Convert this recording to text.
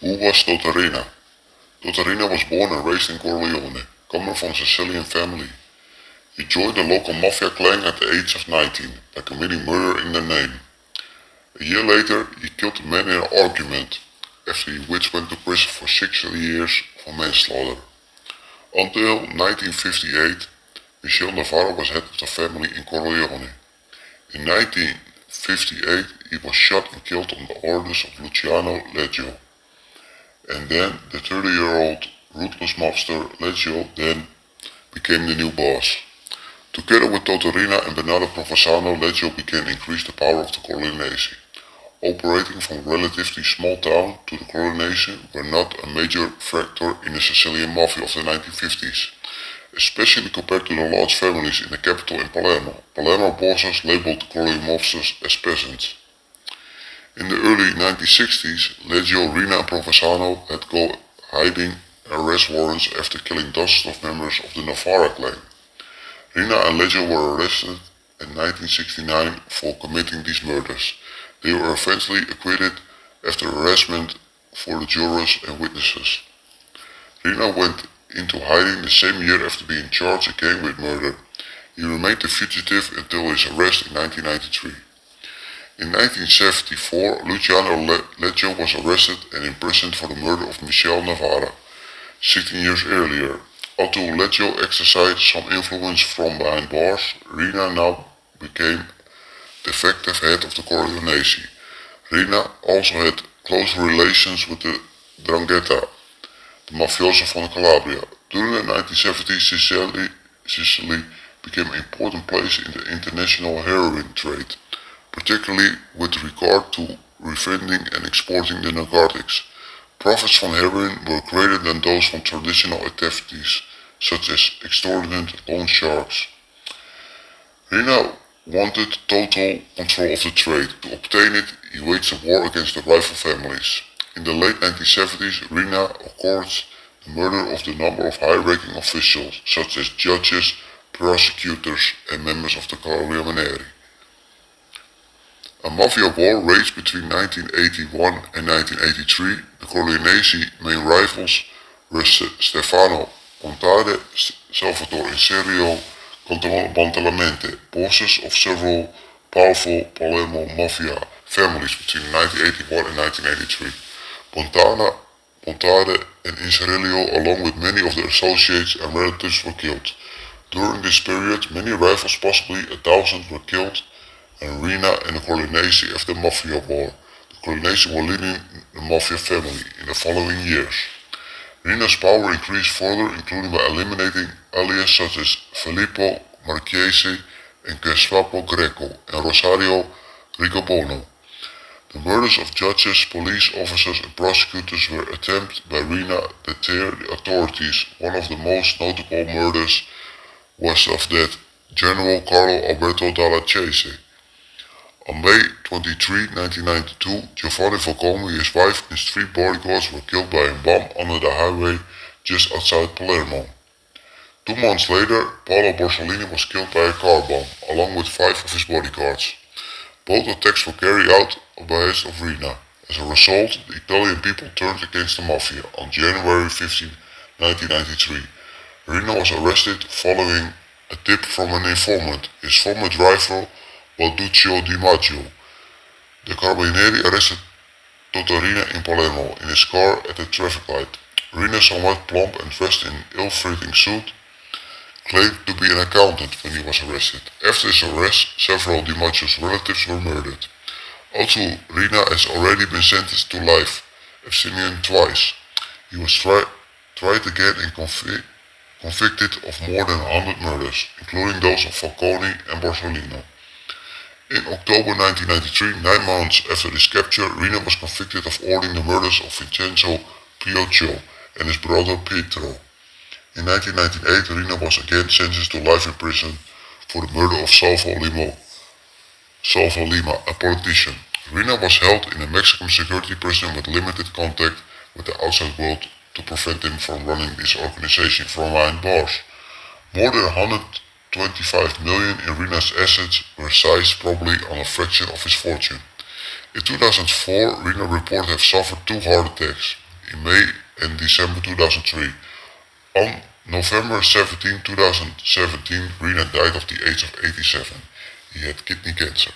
Who was Toto Riina? Toto Riina was born and raised in Corleone, coming from a Sicilian family. He joined the local mafia clan at the age of 19 by committing murder in their name. A year later, he killed a man in an argument, after which went to prison for 6 years for manslaughter. Until 1958, Michel Navarro was head of the family in Corleone. In 1958, he was shot and killed on the orders of Luciano Leggio. And then the 30-year-old ruthless mobster Leggio then became the new boss. Together with Toto Riina and Bernardo Provenzano, Leggio began to increase the power of the Corleonesi. Operating from a relatively small town to the Corleonesi were not a major factor in the Sicilian Mafia of the 1950s, especially compared to the large families in the capital in Palermo. Palermo bosses labeled the Corleone mobsters as peasants. In the early 1960s, Leggio, Riina and Provenzano had go hiding arrest warrants after killing dozens of members of the Navarra clan. Riina and Leggio were arrested in 1969 for committing these murders. They were eventually acquitted after harassment for the jurors and witnesses. Riina went into hiding the same year after being charged again with murder. He remained a fugitive until his arrest in 1993. In 1974, Luciano Leggio was arrested and imprisoned for the murder of Michel Navarro, 16 years earlier. Although Leggio exercised some influence from behind bars, Riina now became the effective head of the Corleonesi. Riina also had close relations with the 'Ndrangheta, the mafioso from Calabria. During the 1970s, Sicily became an important place in the international heroin trade, particularly with regard to refining and exporting the narcotics. Profits from heroin were greater than those from traditional activities, such as extortion loan sharks. Riina wanted total control of the trade. To obtain it, he waged a war against the rival families. In the late 1970s, Riina caused the murder of a number of high-ranking officials, such as judges, prosecutors, and members of the Carabinieri. A mafia war raged between 1981 and 1983. The Corleonesi main rivals were Stefano Contade, Salvatore Riina, bosses of several powerful Palermo mafia families between 1981 and 1983. Contade and Inserilio, along with many of their associates and relatives, were killed. During this period, many rivals, possibly 1,000, were killed, and Riina and the Corleonesi after the mafia war. The Corleonesi were leading the mafia family in the following years. Riina's power increased further, including by eliminating alias such as Filippo Marchese and Gestapo Greco and Rosario Rigobono. The murders of judges, police officers, and prosecutors were attempted by Riina to tear the authorities. One of the most notable murders was of that General Carlo Alberto Dalla Chese. On May 23, 1992, Giovanni Falcone, his wife, and his 3 bodyguards were killed by a bomb under the highway just outside Palermo. 2 months later, Paolo Borsellino was killed by a car bomb, along with 5 of his bodyguards. Both attacks were carried out by behest of Riina. As a result, the Italian people turned against the mafia. On January 15, 1993, Riina was arrested following a tip from an informant, his former driver Balduccio Di Maggio. The Carabinieri arrested Toto Riina in Palermo in his car at a traffic light. Riina, somewhat plump and dressed in ill-fitting suit, claimed to be an accountant when he was arrested. After his arrest, several Di Maggio's relatives were murdered. Also, Riina has already been sentenced to life, abstaining twice. He was tried again and convicted of more than 100 murders, including those of Falcone and Borsellino. In October 1993, 9 months after his capture, Riina was convicted of ordering the murders of Vincenzo Pioccio and his brother Pietro. In 1998, Riina was again sentenced to life in prison for the murder of Salvo Lima, a politician. Riina was held in a Mexican security prison with limited contact with the outside world to prevent him from running this organization from behind bars. More than 125 million in Riina's assets were seized, probably on a fraction of his fortune. In 2004, Riina reported to have suffered 2 heart attacks. in May and December 2003. On November 17, 2017, Riina died of the age of 87. He had kidney cancer.